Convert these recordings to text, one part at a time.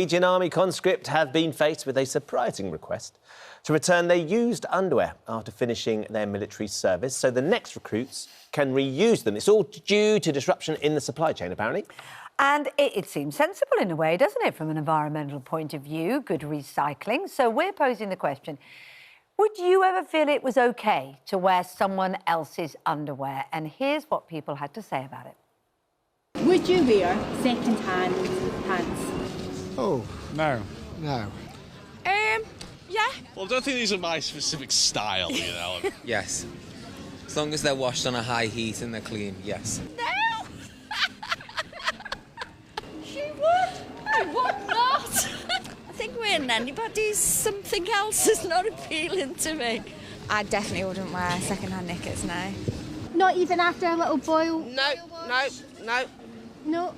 Norwegian Army conscripts have been faced with a surprising request to return their used underwear after finishing their military service, so the next recruits can reuse them. It's all due to disruption in the supply chain, apparently. And it seems sensible in a way, doesn't it, from an environmental point of view, good recycling. So we're posing the question, would you ever feel it was OK to wear someone else's underwear? And here's what people had to say about it. Would you wear second-hand pants? Oh, No. no. Yeah. Well, I don't think these are my specific style, you know. Yes. As long as they're washed on a high heat and they're clean, yes. No! She would. I would not. I think wearing anybody's something else is not appealing to me. I definitely wouldn't wear second-hand knickers now. Not even after a little boil? No.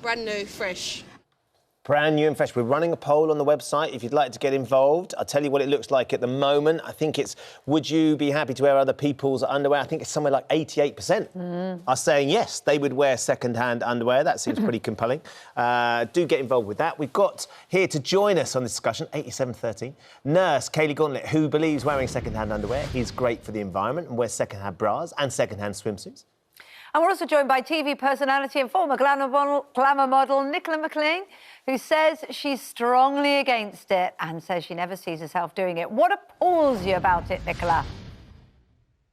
Brand new, fresh. Brand new and fresh. We're running a poll on the website if you'd like to get involved. I'll tell you what it looks like at the moment. I think it's, would you be happy to wear other people's underwear? I think it's somewhere like 88% are saying yes, they would wear second-hand underwear. That seems pretty compelling. Do get involved with that. We've got here to join us on this discussion, 8713, nurse Kaylee Gauntlet, who believes wearing second-hand underwear is great for the environment and wears second-hand bras and second-hand swimsuits. And we're also joined by TV personality and former glamour model Nicola McLean, who says she's strongly against it and says she never sees herself doing it. What appalls you about it, Nicola?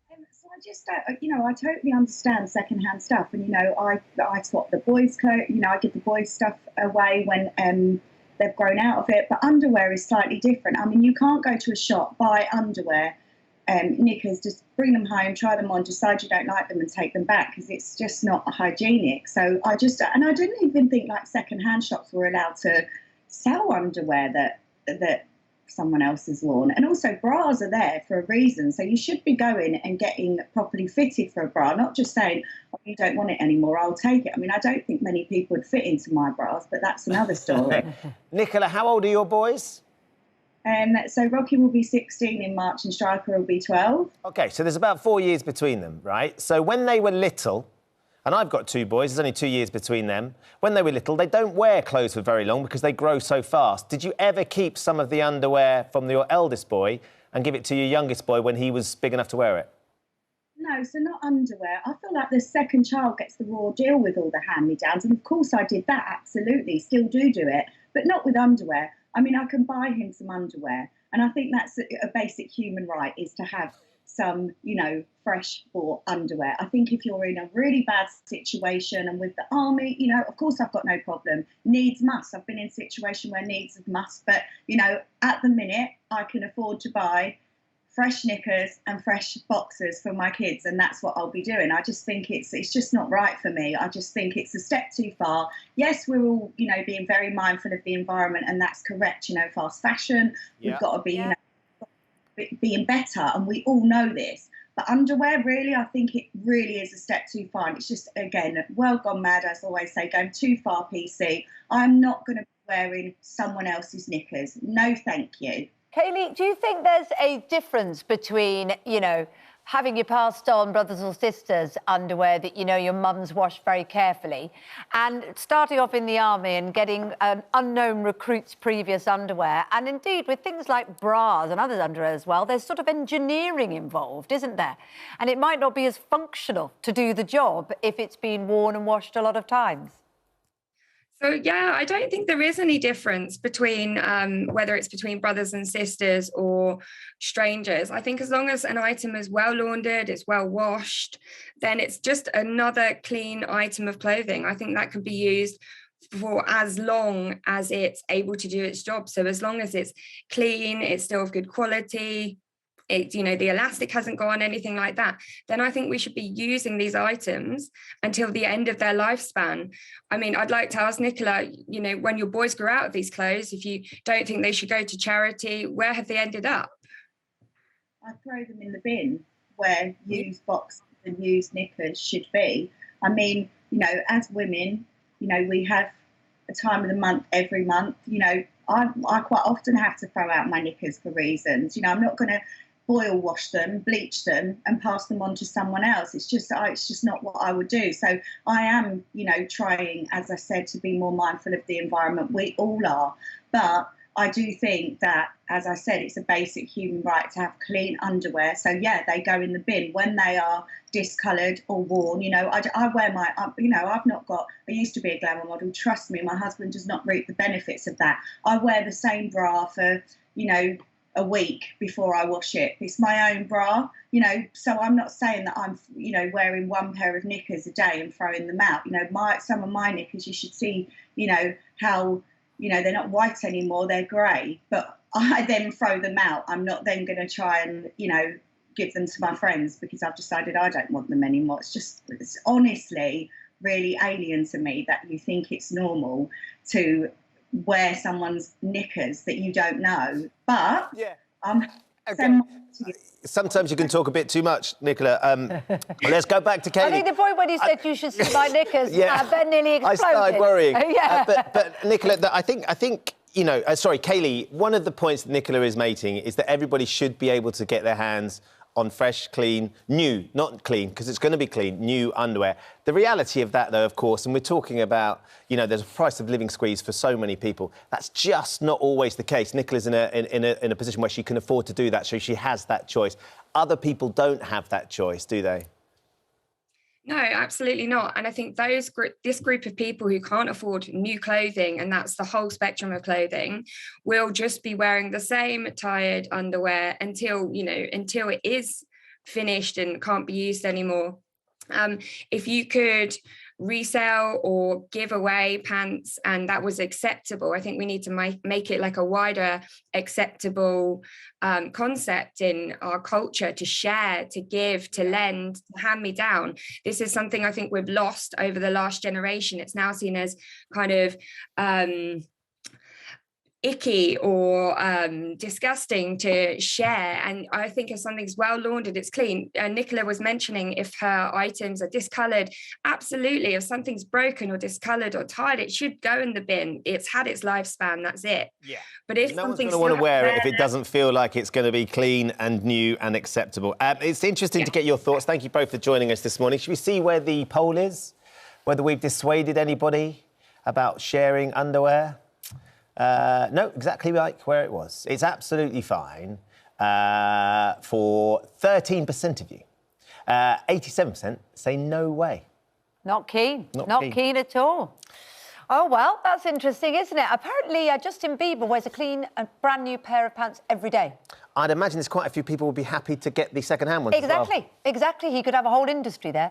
So I just, I totally understand second-hand stuff. And, I swap the boys' clothes, I give the boys' stuff away when they've grown out of it. But underwear is slightly different. I mean, you can't go to a shop, buy underwear, knickers, just bring them home, try them on, decide you don't like them and take them back because it's just not hygienic. So I didn't even think like second-hand shops were allowed to sell underwear that someone else has worn. And also bras are there for a reason. So you should be going and getting properly fitted for a bra, not just saying, oh, you don't want it anymore, I'll take it. I mean, I don't think many people would fit into my bras, but that's another story. Nicola, how old are your boys? So Rocky will be 16 in March and Striker will be 12. OK, so there's about 4 years between them, right? So when they were little, and I've got two boys, there's only 2 years between them, when they were little, they don't wear clothes for very long because they grow so fast. Did you ever keep some of the underwear from your eldest boy and give it to your youngest boy when he was big enough to wear it? No, so not underwear. I feel like the second child gets the raw deal with all the hand-me-downs. And of course I did that, absolutely, still do it, but not with underwear. I mean, I can buy him some underwear, and I think that's a basic human right, is to have some, fresh bought underwear. I think if you're in a really bad situation and with the army, of course I've got no problem. Needs must. I've been in a situation where needs must, but, at the minute I can afford to buy fresh knickers and fresh boxers for my kids, and that's what I'll be doing. I just think it's just not right for me. I just think it's a step too far. Yes, we're all, being very mindful of the environment, and that's correct, fast fashion. We've got to be, being better, and we all know this. But underwear, really, I think it really is a step too far. And it's just, again, world gone mad, as I always say, going too far, PC. I'm not going to be wearing someone else's knickers. No, thank you. Kaylee, do you think there's a difference between, having your passed on brothers or sisters' underwear that, your mum's washed very carefully, and starting off in the army and getting an unknown recruit's previous underwear? And indeed, with things like bras and other underwear as well, there's sort of engineering involved, isn't there? And it might not be as functional to do the job if it's been worn and washed a lot of times. So, yeah, I don't think there is any difference between whether it's between brothers and sisters or strangers. I think as long as an item is well laundered, it's well washed, then it's just another clean item of clothing. I think that could be used for as long as it's able to do its job. So as long as it's clean, it's still of good quality, the elastic hasn't gone, anything like that, then I think we should be using these items until the end of their lifespan. I mean, I'd like to ask Nicola, when your boys grow out of these clothes, if you don't think they should go to charity, where have they ended up? I throw them in the bin where used boxes and used knickers should be. I mean, as women, we have a time of the month every month. I quite often have to throw out my knickers for reasons. I'm not going to boil wash them, bleach them, and pass them on to someone else. It's just not what I would do. So I am, you know, trying, as I said, to be more mindful of the environment. We all are, but I do think that, as I said, it's a basic human right to have clean underwear. So yeah, they go in the bin when they are discoloured or worn. You know, I wear my, you know, I used to be a glamour model. Trust me, my husband does not reap the benefits of that. I wear the same bra for, you know, a week before I wash it. It's my own bra, you know, so I'm not saying that I'm, you know, wearing one pair of knickers a day and throwing them out. You know, some of my knickers, you should see, you know, how, you know, they're not white anymore, they're grey, but I then throw them out. I'm not then going to try and, you know, give them to my friends because I've decided I don't want them anymore. It's honestly really alien to me that you think it's normal to wear someone's knickers that you don't know. But yeah. Okay. Sometimes you can talk a bit too much, Nicola. Well, let's go back to Kaylee. I think the point when he said you should see my knickers, Ben nearly exploded. I started worrying. Yeah. But Nicola, I think you know, sorry, Kaylee, one of the points that Nicola is making is that everybody should be able to get their hands on fresh, clean, new, not clean, because it's going to be clean, new underwear. The reality of that, though, of course, and we're talking about, you know, there's a price of living squeeze for so many people. That's just not always the case. Nicola's in a position where she can afford to do that, so she has that choice. Other people don't have that choice, do they? No, absolutely not. And I think this group of people who can't afford new clothing, and that's the whole spectrum of clothing, will just be wearing the same tired underwear until it is finished and can't be used anymore. If you could resell or give away pants and that was acceptable, I think we need to make it like a wider acceptable concept in our culture, to share, to give, to lend, to hand me down. This is something I think we've lost over the last generation. It's now seen as kind of icky or disgusting to share, and I think if something's well laundered, it's clean. Nicola was mentioning if her items are discoloured. Absolutely, if something's broken or discoloured or tired, it should go in the bin. It's had its lifespan, that's it. Yeah. But if no one's going to want to wear it if it doesn't feel like it's going to be clean and new and acceptable. It's interesting to get your thoughts. Thank you both for joining us this morning. Should we see where the poll is? Whether we've dissuaded anybody about sharing underwear? No, exactly like where it was. It's absolutely fine for 13% of you. 87% say no way. Not keen. Not keen at all. Oh, well, that's interesting, isn't it? Apparently, Justin Bieber wears a clean and brand new pair of pants every day. I'd imagine there's quite a few people would be happy to get the second-hand ones. Exactly, exactly. He could have a whole industry there.